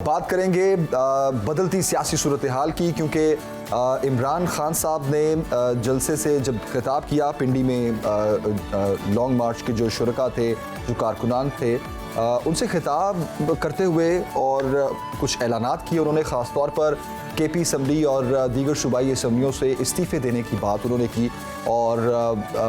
बात करेंगे बदलती सियासी सूरत हाल की, क्योंकि इमरान खान साहब ने जलसे से जब खिताब किया पिंडी में लॉन्ग मार्च के जो शुरका थे, जो कारकुनान थे, उनसे खिताब करते हुए और कुछ ऐलानात किए उन्होंने। ख़ास तौर पर केपी असम्बली और दीगर सूबाई असम्बलियों से इस्तीफ़े देने की बात उन्होंने की और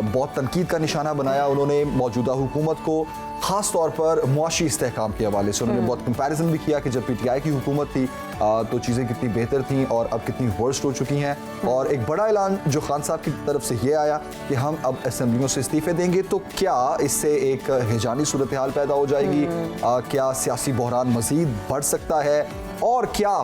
बहुत तनकीद का निशाना बनाया उन्होंने मौजूदा हुकूमत को, ख़ास तौर पर मुआशी इस्तेहकाम के हवाले से। उन्होंने बहुत कंपैरिजन भी किया कि जब पीटीआई की हुकूमत थी तो चीज़ें कितनी बेहतर थीं और अब कितनी वर्स्ट हो चुकी हैं। और एक बड़ा ऐलान जो खान साहब की तरफ से ये आया कि हम अब असम्बलियों से इस्तीफ़े देंगे, तो क्या इससे एक हिजानी सूरत हाल पैदा हो जाएगी? क्या सियासी बहरान मज़ीद बढ़ सकता है? और क्या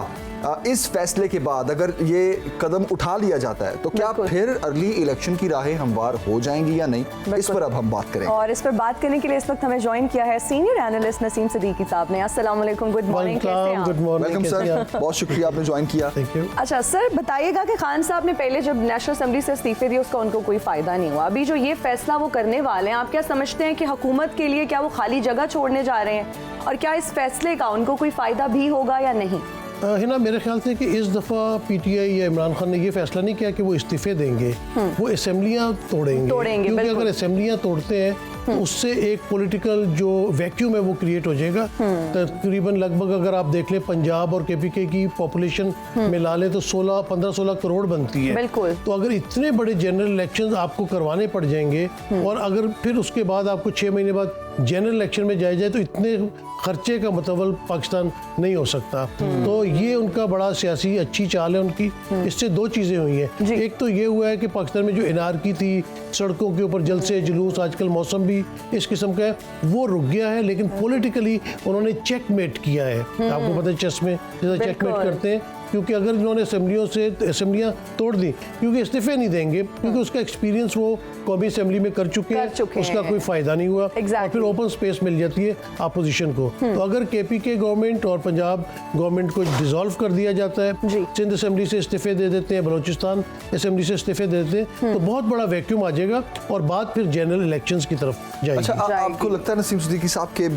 इस फैसले के बाद अगर ये कदम उठा लिया जाता है तो क्या फिर अर्ली इलेक्शन की राहें हमवार हो जाएंगी या नहीं? इस पर अब हम बात करेंगे। और इस पर बात करने के लिए इस वक्त हमें ज्वाइन किया है सीनियर एनालिस्ट नसीम सिद्दीकी साहब ने। अस्सलाम वालेकुम, गुड मॉर्निंग, कैसे हैं आप? गुड मॉर्निंग सर, बहुत शुक्रिया आपने ज्वाइन किया। Thank you. अच्छा सर, बताइएगा कि खान साहब ने पहले जब नेशनल असेंबली से इस्तीफे दिए उसका उनको कोई फायदा नहीं हुआ, अभी जो ये फैसला वो करने वाले हैं, आप क्या समझते हैं कि हुकूमत के लिए क्या वो खाली जगह छोड़ने जा रहे हैं और क्या इस फैसले का उनको कोई फायदा भी होगा या नहीं? हिना, मेरे ख्याल से कि इस दफ़ा पीटीआई या इमरान खान ने ये फैसला नहीं किया कि वो इस्तीफे देंगे, वो असेंबलियाँ तोड़ेंगे क्योंकि अगर असेंबलियाँ तोड़ते हैं तो उससे एक पॉलिटिकल जो वैक्यूम है वो क्रिएट हो जाएगा। तकरीबन लगभग अगर आप देख लें पंजाब और केपीके की पॉपुलेशन मिला लें तो 15-16 करोड़ बनती है। तो अगर इतने बड़े जनरल इलेक्शंस आपको करवाने पड़ जाएंगे और अगर फिर उसके बाद आपको 6 महीने बाद जनरल इलेक्शन में जाया जाए तो इतने खर्चे का मतलब पाकिस्तान नहीं हो सकता। तो ये उनका बड़ा सियासी अच्छी चाल है उनकी। इससे दो चीज़ें हुई हैं, एक तो ये हुआ है कि पाकिस्तान में जो एनआरकी थी, सड़कों के ऊपर जलसे जुलूस, आजकल मौसम भी इस किस्म का है, वो रुक गया है। लेकिन पॉलिटिकली उन्होंने चेकमेट किया है। आपको पता है चेस में जैसा चेकमेट करते हैं, क्योंकि अगर इन्होंने असेंबलियाँ तोड़ दी, क्योंकि इस्तीफे नहीं देंगे, क्योंकि उसका एक्सपीरियंस वो कौमी असेंबली में कर चुके हैं, उसका कोई फायदा नहीं हुआ और फिर ओपन स्पेस मिल जाती है अपोजिशन को। तो अगर केपीके गवर्नमेंट और पंजाब गवर्नमेंट को डिसॉल्व कर दिया जाता है, सिंध असेंबली से इस्तीफे दे देते हैं, बलोचिस्तान असेंबली से इस्तीफे दे देते हैं, तो बहुत बड़ा वैक्यूम आ जाएगा और बात फिर जनरल इलेक्शंस की तरफ जाएगी। अच्छा, आपको लगता है नसीम सिद्दीकी साहब के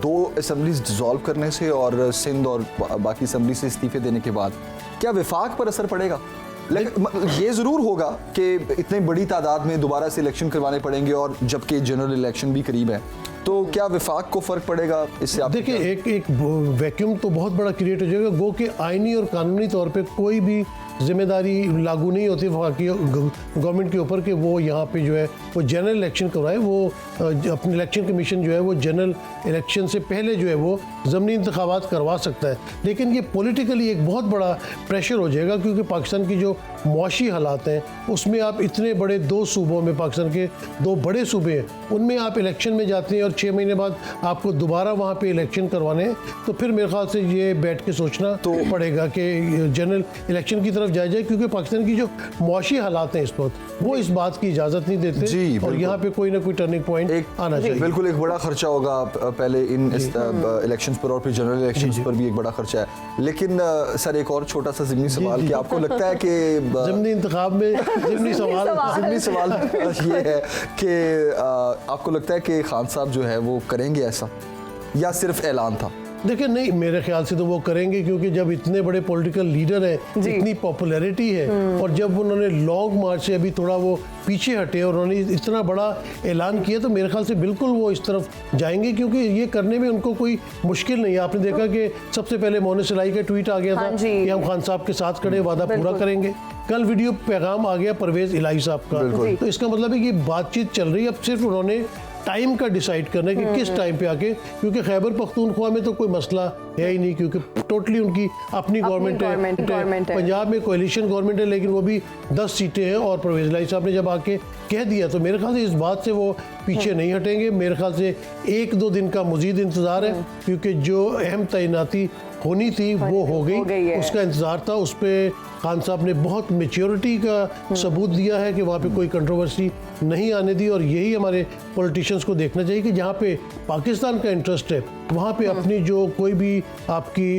2 असेंबलीज डिसॉल्व करने से और सिंध और बाकी असेंबली से इस्तीफे देने के बाद क्या विफाक पर असर पड़ेगा? लेकिन ये ज़रूर होगा कि इतनी बड़ी तादाद में दोबारा से इलेक्शन करवाने पड़ेंगे और जबकि जनरल इलेक्शन भी करीब है, तो क्या विफाक को फ़र्क पड़ेगा इससे? आप देखिए, एक वैक्यूम तो बहुत बड़ा क्रिएट हो जाएगा। गो कि आईनी और कानूनी तौर पे कोई भी जिम्मेदारी लागू नहीं होती वफाकी गवर्नमेंट के ऊपर कि वो यहाँ पे जो है वो जनरल इलेक्शन करवाए। वो अपने इलेक्शन कमीशन जो है वो जनरल इलेक्शन से पहले जो है वो ज़मनी इंतखाबात करवा सकता है। लेकिन ये पॉलिटिकली एक बहुत बड़ा प्रेशर हो जाएगा, क्योंकि पाकिस्तान की जो मुआशी हालात हैं उसमें आप इतने बड़े 2 सूबों में, पाकिस्तान के 2 बड़े सूबे हैं, उनमें आप इलेक्शन में जाते हैं और 6 महीने बाद आपको दोबारा वहाँ पे इलेक्शन करवाने हैं, तो फिर मेरे ख्याल से ये बैठ के सोचना तो पड़ेगा कि जनरल इलेक्शन की तरफ जाया जाए, क्योंकि पाकिस्तान की जो मुआशी हालात हैं इस वक्त वो इस बात की इजाज़त नहीं देते और यहाँ पे कोई ना कोई टर्निंग पॉइंट आना चाहिए। बिल्कुल, एक बड़ा खर्चा होगा पहले इन इलेक्शंस पर और फिर जनरल इलेक्शंस पर भी एक बड़ा खर्चा है। लेकिन सर, एक और छोटा सा ज़िमनी सवाल कि आपको लगता है कि ज़िमनी इंतखाब में ज़िमनी सवाल ये है कि आपको लगता है कि खान साहब जो है वो करेंगे ऐसा या सिर्फ ऐलान था? देखिए, नहीं, मेरे ख्याल से तो वो करेंगे, क्योंकि जब इतने बड़े पॉलिटिकल लीडर हैं, इतनी पॉपुलैरिटी है और जब उन्होंने लॉन्ग मार्च से अभी थोड़ा वो पीछे हटे और उन्होंने इतना बड़ा ऐलान किया, तो मेरे ख्याल से बिल्कुल वो इस तरफ जाएंगे, क्योंकि ये करने में उनको कोई मुश्किल नहीं है। आपने देखा कि सबसे पहले मोहन सलाई का ट्वीट आ गया था कि हम खान साहब के साथ खड़े, वादा पूरा करेंगे। कल वीडियो पैगाम आ गया परवेज इलाही साहब का, तो इसका मतलब है कि बातचीत चल रही है। अब सिर्फ उन्होंने टाइम का डिसाइड करना है कि किस टाइम पे आके, क्योंकि खैबर पख्तूनख्वा में तो कोई मसला है ही नहीं, क्योंकि टोटली उनकी अपनी गवर्नमेंट है। पंजाब में कोalition गवर्नमेंट है, लेकिन वो भी 10 सीटें हैं और परवेज इलाही साहब ने जब आके कह दिया तो मेरे ख्याल से इस बात से वो पीछे नहीं हटेंगे। मेरे ख्याल से 1-2 दिन का मजीद इंतज़ार है, क्योंकि जो अहम तैनाती होनी थी वो हो गई, उसका इंतज़ार था। उस पर खान साहब ने बहुत मैच्योरिटी का सबूत दिया है कि वहाँ पे कोई कंट्रोवर्सी नहीं आने दी, और यही हमारे पॉलिटिशियंस को देखना चाहिए कि जहाँ पे पाकिस्तान का इंटरेस्ट है वहाँ पे अपनी जो कोई भी आपकी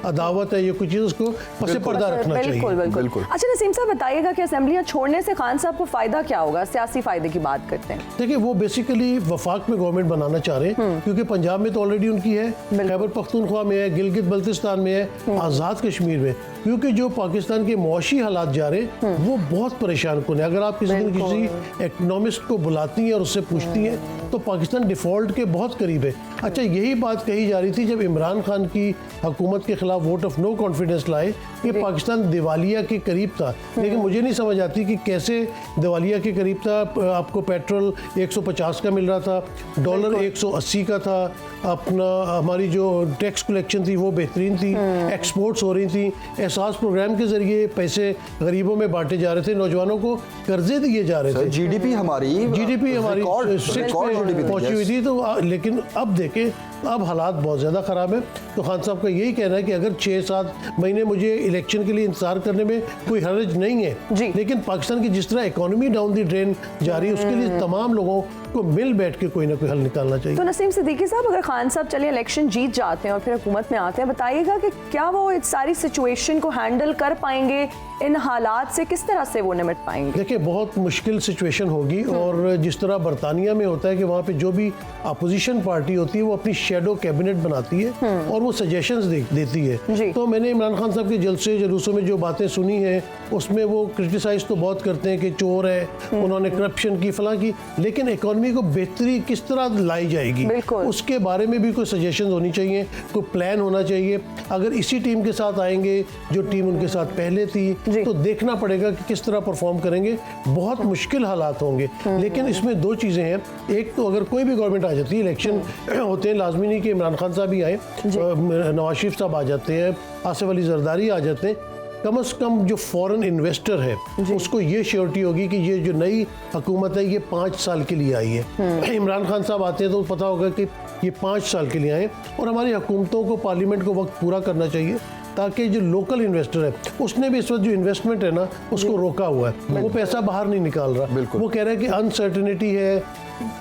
अदावत है या कुछ चीज़ उसको पसे पर्दा रखना चाहिए। बिल्कुल। अच्छा नसीम साहब बताइएगा कि असेंबलियाँ छोड़ने से खान साहब को फायदा क्या होगा, सियासी फायदे की बात करते हैं। देखिए वो बेसिकली वफाक में गवर्नमेंट बनाना चाह रहे हैं, क्योंकि पंजाब में तो ऑलरेडी उनकी है, खैबर पख्तूनख्वा में है, गिलगित बल्तिस्तान में है, आज़ाद कश्मीर में, क्योंकि जो पाकिस्तान के मुआशी हालात जा रहे हैं वो बहुत परेशान कुन है। अगर आप किसी दिन किसी इकोनॉमिस्ट को बुलाती हैं और उससे पूछती हैं तो पाकिस्तान डिफ़ॉल्ट के बहुत करीब है। अच्छा यही बात कही जा रही थी जब इमरान खान की हुकूमत के खिलाफ वोट ऑफ नो कॉन्फिडेंस लाए कि पाकिस्तान दिवालिया के करीब था, लेकिन मुझे नहीं समझ आती कि कैसे दिवालिया के करीब था। आपको पेट्रोल 150 का मिल रहा था, डॉलर 180 का था, अपना हमारी जो टैक्स कलेक्शन थी वो बेहतरीन थी, एक्सपोर्ट्स हो रही थी, एहसास प्रोग्राम के जरिए पैसे गरीबों में बांटे जा रहे थे, नौजवानों को कर्जे दिए जा रहे थे। जीडीपी हमारी 6 पे पहुंची हुई थी। तो लेकिन अब देखें अब हालात बहुत ज़्यादा ख़राब है। तो खान साहब का यही कहना है कि अगर 6-7 महीने मुझे इलेक्शन के लिए इंतजार करने में कोई हर्ज नहीं है, लेकिन पाकिस्तान की जिस तरह इकोनॉमी डाउन दी ड्रेन जा रही है उसके लिए तमाम लोगों को मिल बैठ के कोई ना कोई हल निकालना चाहिए। तो नसीम सिद्दीकी साहब अगर खान साहब चलिए इलेक्शन जीत जाते हैं और फिर हुकूमत में आते हैं, बताइएगा कि क्या वो इस सारी सिचुएशन को हैंडल कर पाएंगे, इन हालात से किस तरह से वो निपट पाएंगे? देखिए बहुत मुश्किल सिचुएशन होगी, और जिस तरह बरतानिया में होता है कि वहाँ पे जो भी अपोजिशन पार्टी होती है वो अपनी शेडो कैबिनेट बनाती है और वो सजेशंस देती है। तो मैंने इमरान खान साहब के जलसे जुलूसों में जो बातें सुनी हैं उसमें वो क्रिटिसाइज तो बहुत करते हैं कि चोर है, उन्होंने करप्शन की फलां की, लेकिन इकोनॉमी को बेहतरी किस तरह लाई जाएगी उसके बारे में भी कोई सजेशन होनी चाहिए, कोई प्लान होना चाहिए। अगर इसी टीम के साथ आएंगे जो टीम उनके साथ पहले थी तो देखना पड़ेगा कि किस तरह परफॉर्म करेंगे। बहुत मुश्किल हालात होंगे, लेकिन इसमें दो चीज़ें हैं। एक तो अगर कोई भी गवर्नमेंट आ जाती है, इलेक्शन होते हैं, लाजमी नहीं कि इमरान खान साहब ही आए, नवाज शरीफ साहब आ जाते हैं, आसिफ अली जरदारी आ जाते हैं, कम से कम जो फॉरेन इन्वेस्टर है उसको ये श्योरिटी होगी कि ये जो नई हुकूमत है ये 5 साल के लिए आई है। इमरान खान साहब आते हैं तो पता होगा कि ये 5 साल के लिए आए, और हमारी हुकूमतों को पार्लियामेंट को वक्त पूरा करना चाहिए ताकि जो लोकल इन्वेस्टर है उसने भी इस वक्त जो इन्वेस्टमेंट है ना उसको रोका हुआ है, वो पैसा बाहर नहीं निकाल रहा। वो कह रहा है कि अनसर्टेनिटी है,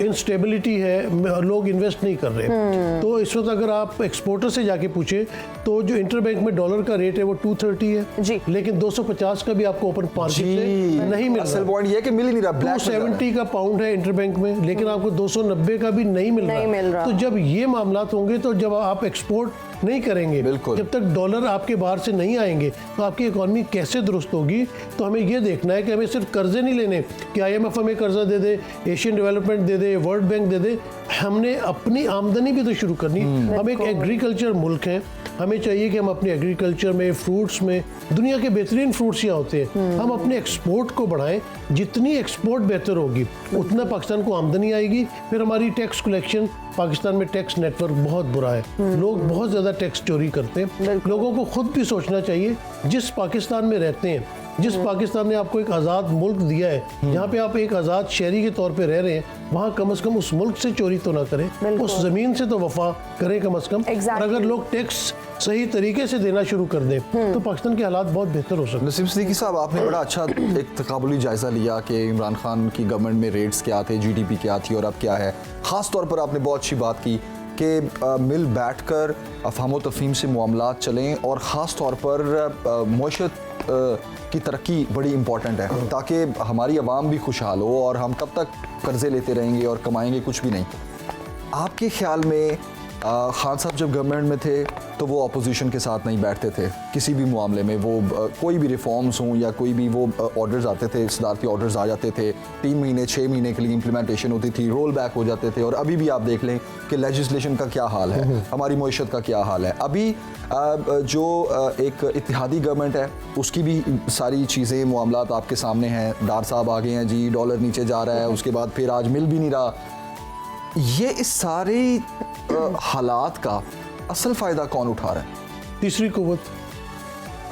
इंस्टेबिलिटी है, लोग इन्वेस्ट नहीं कर रहे। तो इस वक्त अगर आप एक्सपोर्टर से जाके पूछे तो जो इंटरबैंक में डॉलर का रेट है वो 230 है, लेकिन 250 का भी आपको ओपन मार्केट से नहीं मिल रहा। पॉइंट ये कि मिल ही नहीं रहा। 270 का पाउंड है इंटरबैंक में, लेकिन आपको 290 का भी नहीं मिल रहा। तो जब ये मामला होंगे तो जब आप एक्सपोर्ट नहीं करेंगे, जब तक डॉलर आपके बाहर से नहीं आएंगे तो आपकी इकोनॉमी कैसे दुरुस्त होगी। तो हमें ये देखना है कि हमें सिर्फ कर्जे नहीं लेने कि IMF हमें कर्जा दे दे, एशियन डेवलपमेंट दे दे, वर्ल्ड बैंक दे दे, हमने अपनी आमदनी भी तो शुरू करनी। हम एक एग्रीकल्चर मुल्क हैं, हमें चाहिए कि हम अपने एग्रीकल्चर में, फ्रूट्स में, दुनिया के बेहतरीन फ्रूट्स यहाँ होते हैं, हम अपने एक्सपोर्ट को बढ़ाएं। जितनी एक्सपोर्ट बेहतर होगी उतना पाकिस्तान को आमदनी आएगी। फिर हमारी टैक्स कलेक्शन, पाकिस्तान में टैक्स नेटवर्क बहुत बुरा है, लोग बहुत ज़्यादा टैक्स चोरी करते हैं। लोगों को खुद भी सोचना चाहिए, जिस पाकिस्तान में रहते हैं, जिस पाकिस्तान ने आपको एक आज़ाद मुल्क दिया है, जहाँ पे आप एक आज़ाद शहरी के तौर पे रह रहे हैं, वहाँ कम से कम उस मुल्क से चोरी तो ना करें, उस ज़मीन से तो वफा करें कम से कम। और अगर लोग टैक्स सही तरीके से देना शुरू कर दें तो पाकिस्तान के हालात बहुत बेहतर हो सकते हैं। नसीम सिद्दीकी साहब, आपने बड़ा अच्छा एक तकाबुली जायज़ा लिया कि इमरान खान की गवर्नमेंट में रेट्स क्या थे, GDP क्या थी और अब क्या है। ख़ास तौर पर आपने बहुत अच्छी बात की कि मिल बैठकर अफ़हाम तफ़हीम से मामलात चलें, और ख़ास तौर पर मईशत की तरक्की बड़ी इंपॉर्टेंट है ताकि हमारी आवाम भी खुशहाल हो, और हम कब तक कर्जे लेते रहेंगे और कमाएंगे कुछ भी नहीं। आपके ख्याल में खान साहब जब गवर्नमेंट में थे तो वो अपोजिशन के साथ नहीं बैठते थे किसी भी मामले में, वो कोई भी रिफॉर्म्स हों या कोई भी वो ऑर्डर्स आते थे, सदारती ऑर्डर्स आ जाते थे, 3 महीने 6 महीने के लिए इम्प्लीमेंटेशन होती थी, रोल बैक हो जाते थे। और अभी भी आप देख लें कि लेजिस्लेशन का क्या हाल है, हमारी मईशत का क्या हाल है। अभी जो एक इत्तेहादी गवर्नमेंट है उसकी भी सारी चीज़ें मामलात आपके सामने हैं। डार साहब आ गए हैं जी, डॉलर नीचे जा रहा है, उसके बाद फिर आज मिल भी नहीं रहा। ये इस सारे हालात का असल फ़ायदा कौन उठा रहा है? तीसरी कुव्वत।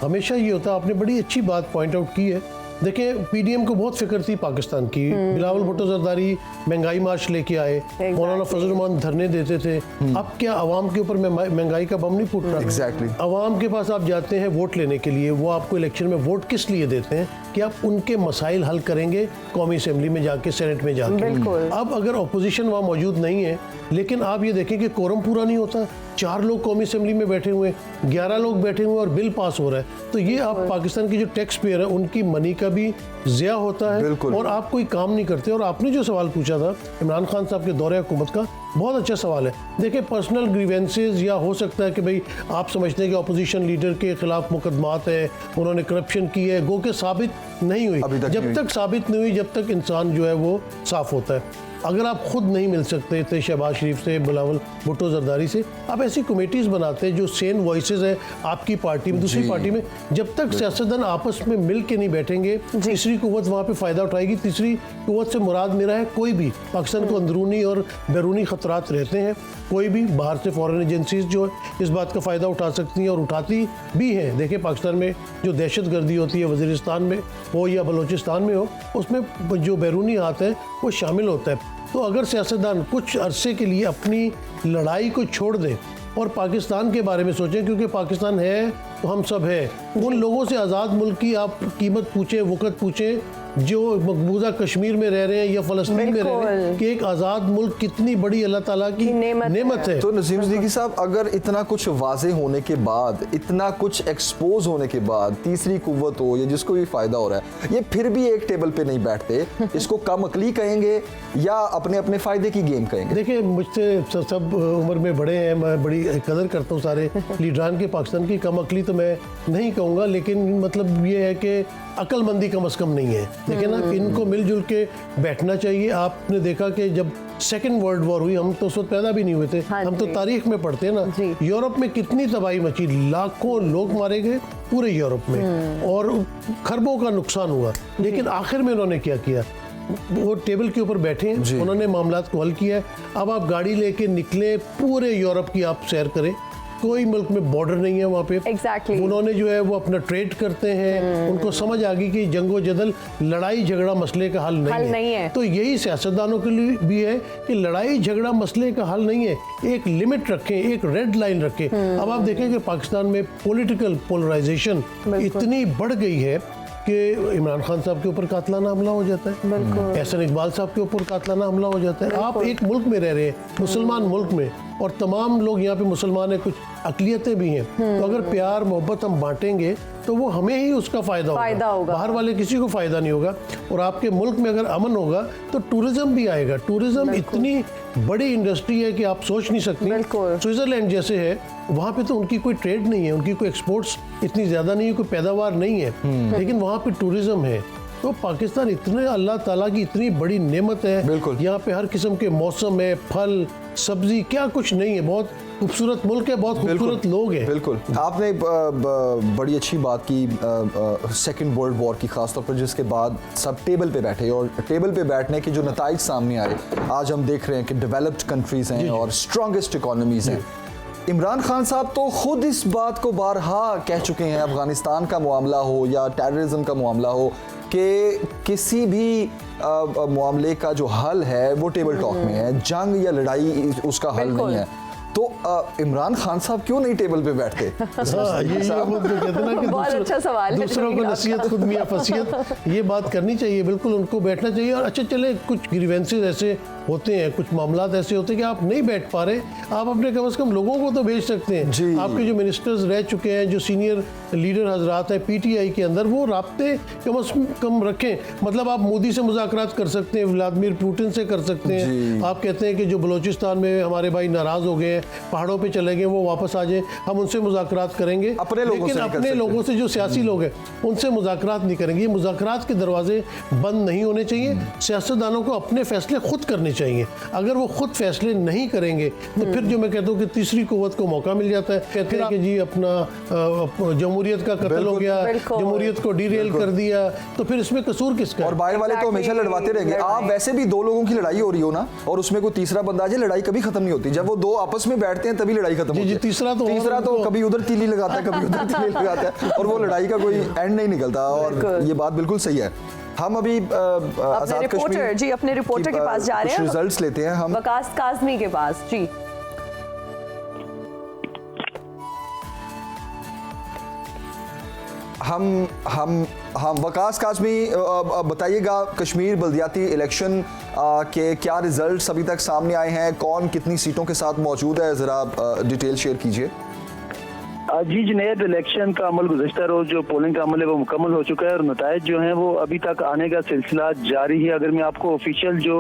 हमेशा ये होता है, आपने बड़ी अच्छी बात पॉइंट आउट की है देखें पीडीएम को बहुत फिक्र थी पाकिस्तान की। बिलावल भुट्टो जरदारी महंगाई मार्च लेके आए, मौलाना फजल रहमान धरने देते थे। अब क्या अवाम के ऊपर महंगाई का बम नहीं फूट रहा? एग्जैक्टली। अवाम के पास आप जाते हैं वोट लेने के लिए, वो आपको इलेक्शन में वोट किस लिए देते हैं कि आप उनके मसाइल हल करेंगे कौमी असेंबली में जाके, सेनेट में जाके। अब अगर अपोजिशन वहाँ मौजूद नहीं है, लेकिन आप ये देखें कि कोरम पूरा नहीं होता, 4 लोग कौमी असेंबली में बैठे हुए, 11 लोग बैठे हुए और बिल पास हो रहा है, तो ये आप पाकिस्तान की जो टैक्स पेयर है उनकी मनी का भी ज़िया होता है और आप कोई काम नहीं करते। और आपने जो सवाल पूछा था इमरान खान साहब के दौरे हुकूमत का, बहुत अच्छा सवाल है। देखिए पर्सनल ग्रीवेंसेस, या हो सकता है कि भाई आप समझते हैं कि अपोजिशन लीडर के खिलाफ मुकदमात है, उन्होंने करप्शन की है, गो के साबित नहीं हुई। जब तक साबित नहीं हुई, जब तक इंसान जो है वो साफ होता है। अगर आप खुद नहीं मिल सकते थे शहबाज शरीफ से, बिलावल भुट्टो जरदारी से, आप ऐसी कमेटीज़ बनाते हैं जो सेन वॉइसेस है आपकी पार्टी में, दूसरी पार्टी में। जब तक सियासतदान आपस में मिल के नहीं बैठेंगे, तीसरी कुव्वत वहाँ पे फ़ायदा उठाएगी। तीसरी कुव्वत से मुराद मेरा है कोई भी, पाकिस्तान को अंदरूनी और बैरूनी ख़तरात रहते हैं, कोई भी बाहर से फॉरेन एजेंसीज जो इस बात का फ़ायदा उठा सकती हैं और उठाती भी हैं। देखिए पाकिस्तान में जो दहशत गर्दी होती है, वज़ीरिस्तान में हो या बलूचिस्तान में हो, उसमें जो बैरूनी हाथ है वो शामिल होता है। तो अगर सियासतदान कुछ अरसे के लिए अपनी लड़ाई को छोड़ दें और पाकिस्तान के बारे में सोचें, क्योंकि पाकिस्तान है तो हम सब है, उन लोगों से आज़ाद मुल्क की आप कीमत पूछें, वक़्त पूछें जो मकबूजा कश्मीर में रह रहे हैं या फ़लस्तीन में रह रहे हैं, कि एक आज़ाद मुल्क कितनी बड़ी अल्लाह ताला की नेमत है। तो नसीम सिद्दीकी साहब, अगर इतना कुछ वाज़ेह होने के बाद, इतना कुछ एक्सपोज होने के बाद, तीसरी कुव्वत हो या जिसको भी फ़ायदा हो रहा है, ये फिर भी एक टेबल पे नहीं बैठते, इसको कम अकली कहेंगे या अपने अपने फ़ायदे की गेम कहेंगे? देखिए मुझसे सब उम्र में बड़े हैं, मैं बड़ी कदर करता हूँ सारे लीडरान की पाकिस्तान की। कम अकली तो मैं नहीं कहूँगा, लेकिन मतलब ये है कि अक्लमंदी कम अज़ कम नहीं है। देखिए ना, इनको मिलजुल के बैठना चाहिए। आपने देखा कि जब सेकेंड वर्ल्ड वॉर हुई, हम तो उस वक्त पैदा भी नहीं हुए थे, हम तो तारीख में पढ़ते हैं ना, यूरोप में कितनी तबाही मची, लाखों लोग मारे गए पूरे यूरोप में और खरबों का नुकसान हुआ। लेकिन आखिर में उन्होंने क्या किया, वो टेबल के ऊपर बैठे, उन्होंने मामलात को हल किया है। अब आप गाड़ी लेके निकले, पूरे यूरोप की आप सैर करें, कोई मुल्क में बॉर्डर नहीं है वहाँ पे। उन्होंने जो है वो अपना ट्रेड करते हैं, उनको समझ आ गई कि जंगो जदल, लड़ाई झगड़ा मसले का हल नहीं है। तो यही सियासतदानों के लिए भी है कि लड़ाई झगड़ा मसले का हल नहीं है, एक लिमिट रखें, एक रेड लाइन रखें। अब आप देखें कि पाकिस्तान में पॉलिटिकल पोलराइजेशन इतनी बढ़ गई है कि इमरान खान साहब के ऊपर कातलाना हमला हो जाता है, एहसन इकबाल साहब के ऊपर कातलाना हमला हो जाता है। आप एक मुल्क में रह रहे हैं, मुसलमान मुल्क में, और तमाम लोग यहाँ पे मुसलमान हैं, कुछ अकलियतें भी हैं। तो अगर प्यार मोहब्बत हम बांटेंगे तो वो हमें ही उसका फ़ायदा होगा, बाहर वाले किसी को फ़ायदा नहीं होगा। और आपके मुल्क में अगर अमन होगा तो टूरिज्म भी आएगा। टूरिज्म इतनी बड़ी इंडस्ट्री है कि आप सोच नहीं सकती। स्विट्ज़रलैंड जैसे है, वहाँ पे तो उनकी कोई ट्रेड नहीं है, उनकी कोई एक्सपोर्ट्स इतनी ज़्यादा नहीं है, कोई पैदावार नहीं है, लेकिन वहाँ पे टूरिज्म है। तो पाकिस्तान इतने अल्लाह ताला की इतनी बड़ी नेमत है, यहाँ पे हर किस्म के मौसम है, फल सब्जी, क्या कुछ नहीं है, बहुत खूबसूरत मुल्क है, बहुत खूबसूरत लोग हैं। बिल्कुल, आपने बड़ी अच्छी बात की सेकेंड वर्ल्ड वॉर की, खासतौर पर जिसके बाद सब टेबल पे बैठे और टेबल पे बैठने के जो नताइज सामने आए, आज हम देख रहे हैं कि डेवलप्ड कंट्रीज हैं और स्ट्रॉन्गेस्ट इकोनॉमीज हैं। इमरान खान साहब तो खुद इस बात को बारहा कह चुके हैं, अफगानिस्तान का मामला हो या टेररिज्म का मामला हो, कि किसी भी मामले का जो हल है वो टेबल टॉक में है, जंग या लड़ाई उसका हल नहीं है। तो इमरान खान साहब क्यों नहीं टेबल पे बैठते? ये वो तो कहते हैं ना कि बहुत अच्छा सवाल है, दूसरों को नसीहत खुद मियां फसीहत, ये बात करनी चाहिए, बिल्कुल उनको बैठना चाहिए। और अच्छा चले, कुछ ग्रीवेंसेस ऐसे होते हैं, कुछ मामलात ऐसे होते हैं कि आप नहीं बैठ पा रहे, आप अपने कम से कम लोगों को तो भेज सकते हैं। आपके जो मिनिस्टर्स रह चुके हैं, जो सीनियर लीडर हजरात हैं पीटीआई के अंदर, वो राब्ते कम से कम रखें। मतलब आप मोदी से मुज़ाकरात कर सकते हैं, व्लादिमीर पुतिन से कर सकते हैं। आप कहते हैं कि जो बलूचिस्तान में हमारे भाई नाराज़ हो गए, पहाड़ों पे चले गए, वो वापस आ जाए, हम उनसे मुज़ाकरात करेंगे। लेकिन अपने लोगों से, जो सियासी लोग हैं, उनसे मुज़ाकरात नहीं करेंगे। ये मुज़ाकरात के दरवाजे बंद नहीं होने चाहिए। सियासतदानों को अपने फैसले खुद करने चाहिए। अगर वो खुद फैसले नहीं करेंगे तो फिर जो मैं कहता हूँ कि तीसरी कुव्वत को मौका मिल जाता है। कहते हैं कि जी अपना जमहूरियत का कत्ल हो गया, जमहूरियत को डीरेल कर दिया, तो फिर इसमें कसूर किसका? और बाहर वाले तो हमेशा लड़वाते रहेंगे। आप वैसे भी दो लोगों की लड़ाई हो रही हो ना, और उसमें कोई तीसरा बंदा आ जाए, लड़ाई कभी खत्म नहीं होती। जब वो दो आपस में में बैठते हैं तभी लड़ाई खत्म होती है। तीसरा तो कभी उधर तीली लगाता है, कभी उधर तीली लगाता है, और वो लड़ाई का कोई एंड नहीं निकलता। और ये बात बिल्कुल सही है। हम अभी आजाद कश्मीर जी अपने रिपोर्टर के पास जा रहे हैं, रिजल्ट्स लेते हैं हम वकास काज़मी के पास। जी हम वकास काज़मी, बताइएगा कश्मीर बल्दियाती इलेक्शन के क्या रिजल्ट्स अभी तक सामने आए हैं, कौन कितनी सीटों के साथ मौजूद है, ज़रा डिटेल शेयर कीजिए। जी जुनैद, इलेक्शन का अमल गुज़श्ता रोज जो पोलिंग का अमल है वो मुकम्मल हो चुका है और नताइज जो हैं वो अभी तक आने का सिलसिला जारी है। अगर मैं आपको ऑफिशियल जो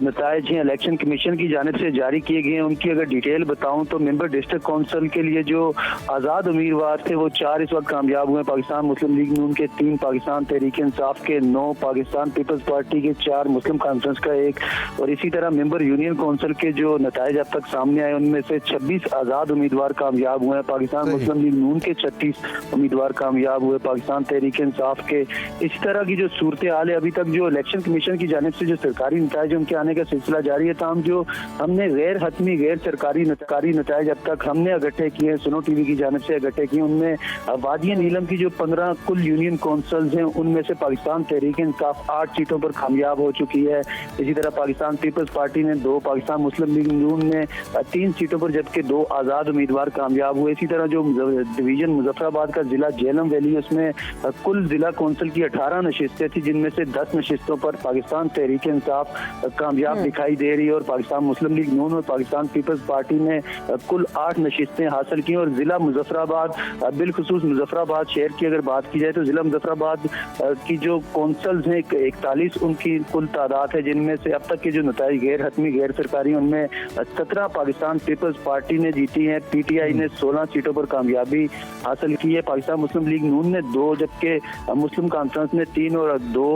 नताइज हैं इलेक्शन कमीशन की जानिब से जारी किए गए हैं उनकी अगर डिटेल बताऊं तो मेंबर डिस्ट्रिक्ट काउंसिल के लिए जो आज़ाद उम्मीदवार थे वो 4 इस वक्त कामयाब हुए। पाकिस्तान मुस्लिम लीग नून के 3, पाकिस्तान तहरीक इंसाफ के 9, पाकिस्तान पीपल्स पार्टी के 4, मुस्लिम कॉन्फ्रेंस का 1, और इसी तरह मेंबर यूनियन काउंसिल के जो नताइज अब तक सामने आए उनमें से 26 आज़ाद उम्मीदवार कामयाब हुए हैं। पाकिस्तान मुस्लिम लीग नून के 36 उम्मीदवार कामयाब हुए, पाकिस्तान तहरीक इंसाफ के। इसी तरह की जो सूरत हाल है अभी तक जो इलेक्शन कमीशन की जानिब से जो सरकारी नताइज उनके आने का सिलसिला जारी है। तमाम जो हमने गैर हतमी गैर सरकारी नताइज अब तक हमने इकट्ठे किए हैं, सुनो टीवी की जानिब से इकट्ठे किए, उनमें वादिया नीलम की जो 15 कुल यूनियन काउंसिल्स हैं उनमें से पाकिस्तान तहरीक इंसाफ 8 सीटों पर कामयाब हो चुकी है। इसी तरह पाकिस्तान पीपल्स पार्टी ने 2, पाकिस्तान मुस्लिम लीग नून ने 3 सीटों पर जबकि 2 आज़ाद उम्मीदवार कामयाब हुए। इसी तरह जो डिवीजन मुजफ्फराबाद का जिला झेलम वैली उसमें कुल जिला कौंसिल की 18 नशिस्तें थी जिनमें से 10 नशिस्तों पर पाकिस्तान तहरीक इंसाफ कामयाब दिखाई दे रही है और पाकिस्तान मुस्लिम लीग नून और पाकिस्तान पीपल्स पार्टी ने कुल 8 नशिस्तें हासिल की। और जिला मुजफ्फराबाद बिलखुसूस मुजफ्फराबाद शहर की अगर बात की जाए तो जिला मुजफ्फराबाद की जो कौंसल्स हैं 41 उनकी कुल तादाद है जिनमें से अब तक के जो नताइज गैर हतमी गैर सरकारी उनमें 17 पाकिस्तान पीपल्स पार्टी ने जीती है, PTI ने 16 सीटों पर कामयाबी हासिल की है, पाकिस्तान मुस्लिम लीग नून ने 2 जबकि मुस्लिम कॉन्फ्रेंस ने 3 और 2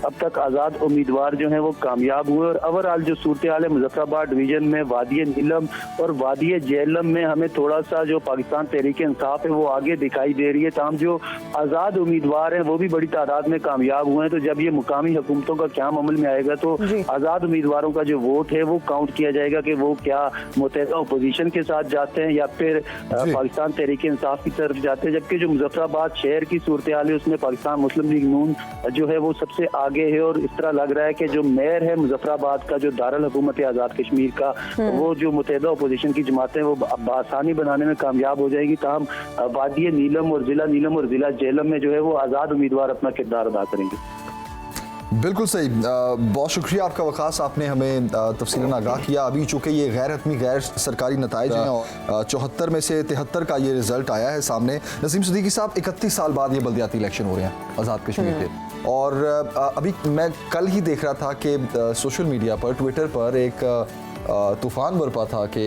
अब तक आज़ाद उम्मीदवार जो हैं वो कामयाब हुए। और ओवरऑल जो सूरत हाल है मुजफ्फराबाद डिवीजन में वादिया नीलम और वादिया झेलम में हमें थोड़ा सा जो पाकिस्तान तहरीक इंसाफ है वो आगे दिखाई दे रही है। तमाम जो आज़ाद उम्मीदवार हैं वो भी बड़ी तादाद में कामयाब हुए हैं। तो जब ये मुकामी हुकूमतों का क़याम अमल में आएगा तो आज़ाद उम्मीदवारों का जो वोट है वो काउंट किया जाएगा कि वो क्या मुत्तहिदा अपोजिशन के साथ जाते हैं या फिर पाकिस्तान तहरीक इंसाफ की तरफ जाते हैं। जबकि जो मुजफ्फराबाद शहर की सूरत हाल है उसमें पाकिस्तान मुस्लिम लीग नून जो है वो सबसे आगे है और इस तरह लग रहा है कि जो मेयर है मुजफ्फराबाद का जो दारुल हुकूमत आज़ाद कश्मीर का वो जो मुत्तहिदा अपोजिशन की जमातें वो आसानी बनाने में कामयाब हो जाएगी। ताहम वादिया नीलम और जिला झेलम में जो है वो आज़ाद उम्मीदवार अपना किरदार अदा करेंगे। बिल्कुल सही, बहुत शुक्रिया आपका वकास, आपने हमें तफसीलन आगाह किया। अभी चूँकि ये गैर हतमी गैर सरकारी नताइज हैं और 74 में से 73 का ये रिज़ल्ट आया है सामने। नसीम सिद्दीकी साहब, 31 साल बाद ये बल्दियाती इलेक्शन हो रहे हैं आज़ाद कश्मीर के, और अभी मैं कल ही देख रहा था कि सोशल मीडिया पर ट्विटर पर एक तूफान बरपा था कि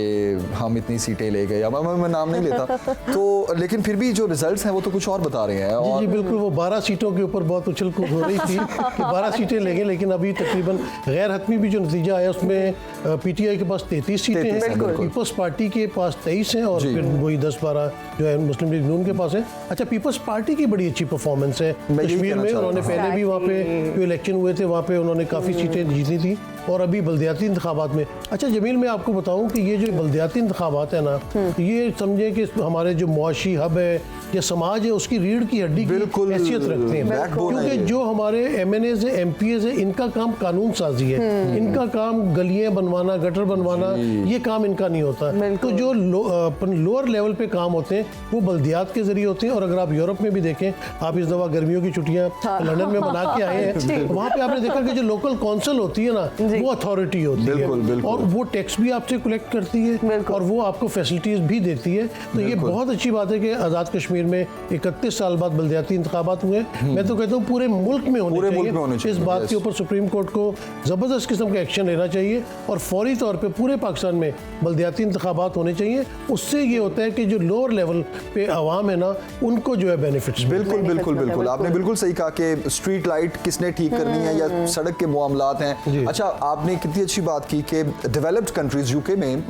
हम इतनी सीटें ले गए। अब मैं नाम नहीं लेता तो, लेकिन फिर भी जो रिजल्ट्स हैं वो तो कुछ और बता रहे हैं। और जी बिल्कुल, वो 12 सीटों के ऊपर बहुत उछल कूद हो रही थी कि 12 सीटें लेंगे, लेकिन अभी तकरीबन गैर हतमी भी जो नतीजा आया उसमें PTI के पास 33 सीटें हैं, पीपल्स पार्टी के पास 23 हैं और फिर वही 10-12 जो है मुस्लिम लीग नून के पास है। अच्छा, पीपल्स पार्टी की बड़ी अच्छी परफॉर्मेंस है कश्मीर में, उन्होंने पहले भी वहाँ पे जो इलेक्शन हुए थे वहाँ पे उन्होंने काफ़ी सीटें जीती थी और अभी बल्दियाती इंतखाबात में। अच्छा जमील, मैं आपको बताऊं कि ये जो बल्दियाती इंतखाबात है ना, ये समझे कि हमारे जो मुआशी हब है या समाज है उसकी रीढ़ की हड्डी की हैसियत रखते हैं, क्योंकि जो हमारे MNAs हैं MPAs हैं इनका काम कानून साजी है, इनका काम गलियां बनवाना गटर बनवाना ये काम इनका नहीं होता। तो जो लोअर लेवल पे काम होते हैं वो बल्दियात के जरिए होते हैं। और अगर आप यूरोप में भी देखें, आप इस दफा गर्मियों की छुट्टियां लंदन में मना के आए हैं, वहाँ पे आपने देखा कि जो लोकल काउंसिल होती है ना वो अथॉरिटी होती है और वो टैक्स भी आपसे कलेक्ट करती है और वो आपको फैसिलिटीज भी देती है। तो ये बहुत अच्छी बात है कि आज़ाद कश्मीर में 31 साल बाद बल्दियाती इंतखाबात हुए। मैं तो कहता हूँ पूरे मुल्क में होने चाहिए। इस बात के ऊपर सुप्रीम कोर्ट को ज़बरदस्त किस्म का एक्शन लेना चाहिए और फौरी तौर पर पूरे पाकिस्तान में बल्दियाती इंतखाबात होने चाहिए। उससे ये होता है कि जो लोअर लेवल पे आवाम है ना उनको जो है बेनिफिट्स। बिल्कुल बिल्कुल बिल्कुल, आपने बिल्कुल सही कहा कि स्ट्रीट लाइट किसने ठीक करनी है या सड़क के मामलात हैं। अच्छा, आपने कितनी अच्छी बात की कि डेवलप्ड कंट्रीज UK में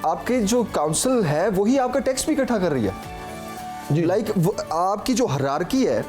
आपके जो काउंसिल है वही आपका टैक्स भी इकट्ठा कर रही है। लाइक आपकी जो हायरार्की है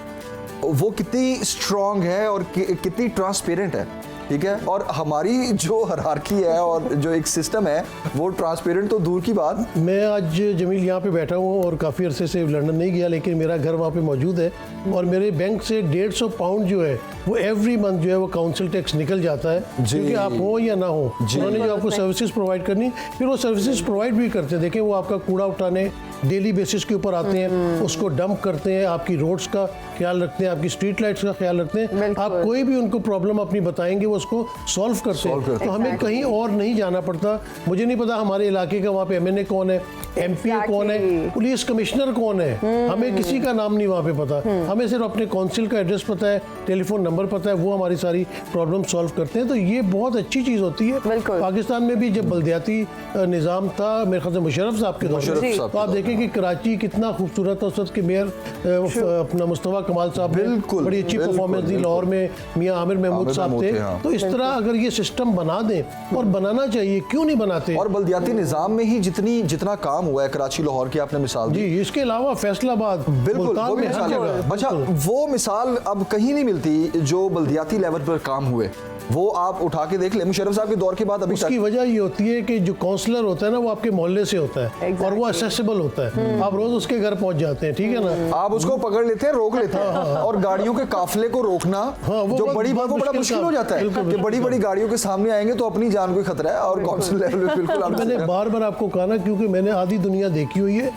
वो कितनी स्ट्रांग है और कितनी ट्रांसपेरेंट है। ठीक है, और हमारी जो हायरार्की है और जो एक सिस्टम है वो ट्रांसपेरेंट तो दूर की बात। मैं आज जमील यहाँ पे बैठा हूँ और काफ़ी अरसे से लंदन नहीं गया, लेकिन मेरा घर वहाँ पे मौजूद है और मेरे बैंक से 150 पाउंड जो है वो एवरी मंथ जो है वो काउंसिल टैक्स निकल जाता है, क्योंकि आप हो या ना हो उन्होंने जो आपको सर्विसेज प्रोवाइड करनी, फिर वो सर्विसेज प्रोवाइड भी करते हैं। देखें, वो आपका कूड़ा उठाने डेली बेसिस के ऊपर आते हैं, उसको डंप करते हैं, आपकी रोड्स का ख्याल रखते हैं, आपकी स्ट्रीट लाइट्स का ख्याल रखते हैं। आप कोई भी उनको प्रॉब्लम अपनी बताएंगे वो उसको सॉल्व करते हैं। तो हमें कहीं और नहीं जाना पड़ता। मुझे नहीं पता हमारे इलाके का वहाँ पे एमएनए कौन है, एमपीए कौन है, पुलिस कमिश्नर कौन है, हमें किसी का नाम नहीं वहाँ पे पता। हमें सिर्फ अपने काउंसिल का एड्रेस पता है, टेलीफोन नंबर पता है, वो हमारी सारी प्रॉब्लम सॉल्व करते हैं। तो ये बहुत अच्छी चीज़ होती है। पाकिस्तान में भी जब बल्दियाती निज़ाम था मेरे ख्याल से मुशर्रफ साहब के दौर में, तो आप देखें कि कराची कितना खूबसूरत था। उस वक्त के मेयर अपना मुस्तफा कमाल साहब ने बड़ी अच्छी परफॉर्मेंस दी। लाहौर में मियां आमिर महमूद साहब थे। तो इस तरह अगर ये सिस्टम बना दें, और बनाना चाहिए, क्यों नहीं बनाते। और बल्दियाती निज़ाम में ही जितना काम हुआ है, कराची लाहौर की आपने मिसाल दी, जी, इसके अलावा फैसलाबाद, बिल्कुल मुल्तान वो में हर जगह। अच्छा, वो मिसाल अब कहीं नहीं मिलती जो बल्दियाती लेवल पर काम हुए। वो आप उठा के देख ले, मुशर्रफ साहब के दौर के बाद अभी उसकी वजह ये होती है कि जो काउंसलर होता है ना वो आपके मोहल्ले से होता है और वो एक्सेसिबल होता है। आप रोज उसके घर पहुंच जाते हैं, ठीक है ना, आप उसको पकड़ लेते हैं, रोक लेते हैं। और गाड़ियों के काफिले को रोकना जो बड़ी बात, वो बड़ा मुश्किल हो जाता है कि बड़ी बड़ी गाड़ियों के सामने आएंगे तो अपनी जान को खतरा है। और काउंसिल लेवल पे बिल्कुल मैंने बार बार आपको कहा ना, क्योंकि मैंने आधी दुनिया देखी हुई है।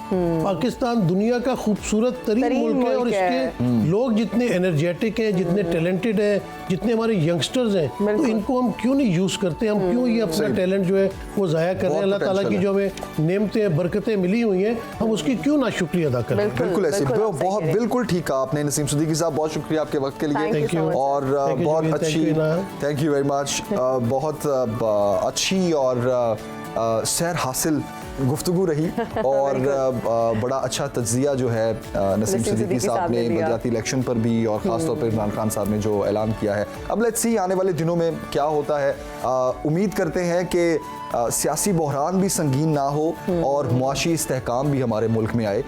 पाकिस्तान दुनिया का खूबसूरत तरीन मुल्क है और इसके लोग जितने एनर्जेटिक हैं, जितने टैलेंटेड हैं, जितने हमारे यंगस्टर्स हैं, तो इनको हम क्यों नहीं यूज करते। हम क्यों ये अपना टैलेंट जो है वो जाया कर रहे हैं। अल्लाह ताला की जो हमें नेमतें बरकतें मिली हुई हैं, हम उसकी क्यों ना शुक्रिया अदा करें। बिल्कुल ऐसे, बहुत बिल्कुल ठीक कहा आपने नसीम सिद्दीकी साहब, बहुत शुक्रिया आपके वक्त के लिए। Thank you. और बहुत अच्छी, थैंक यू वेरी मच, बहुत अच्छी और सैर हासिल गुफ्तगू रही और बड़ा अच्छा तज्जिया जो है नसीम सिद्दीकी साहब ने बल्दियाती इलेक्शन पर भी, और ख़ासतौर पर इमरान खान साहब ने जो ऐलान किया है। अब लेट्स सी आने वाले दिनों में क्या होता है। उम्मीद करते हैं कि सियासी बहरान भी संगीन ना हो और मुआशी इस्तेहकाम भी हमारे मुल्क में आए।